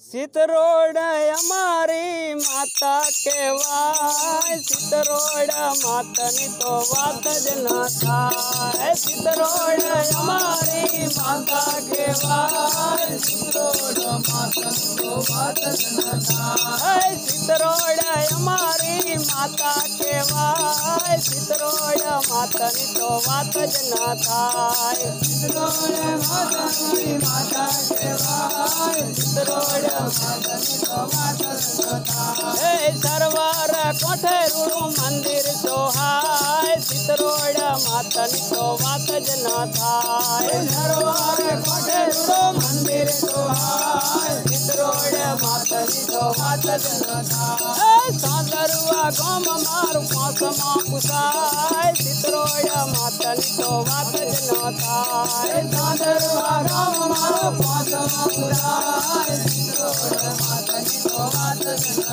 सितरोड અમારી માતા કહેવાય સિતરોડ માતાની તો વાત જ ના થાય સિતરોડ અમારી માતા કહેવાય સિતરોડ માતાની તો વાત જ ના થાય સિતરોડ અમારી માતા કહેવાય સિતરોડ માતાની તો વાત જ ના થાય સિતરોડ માતાની માતા કહેવાય સિતરોડ सरवार कोठे रूड़ू मंदिर सोहाय सितरोड मातानी तो वात ज न थाय सरवार कोठे रूड़ू मंदिर सोहाय सितरोड मातानी तो वात ज न थाय सादरुआ गाम मारू पासमा पुसाय सितरोड मातानी तो वात ज न थाय सादरुआ गाम मारू पासमा पुसाय सितरोड मातानी तो वात ज न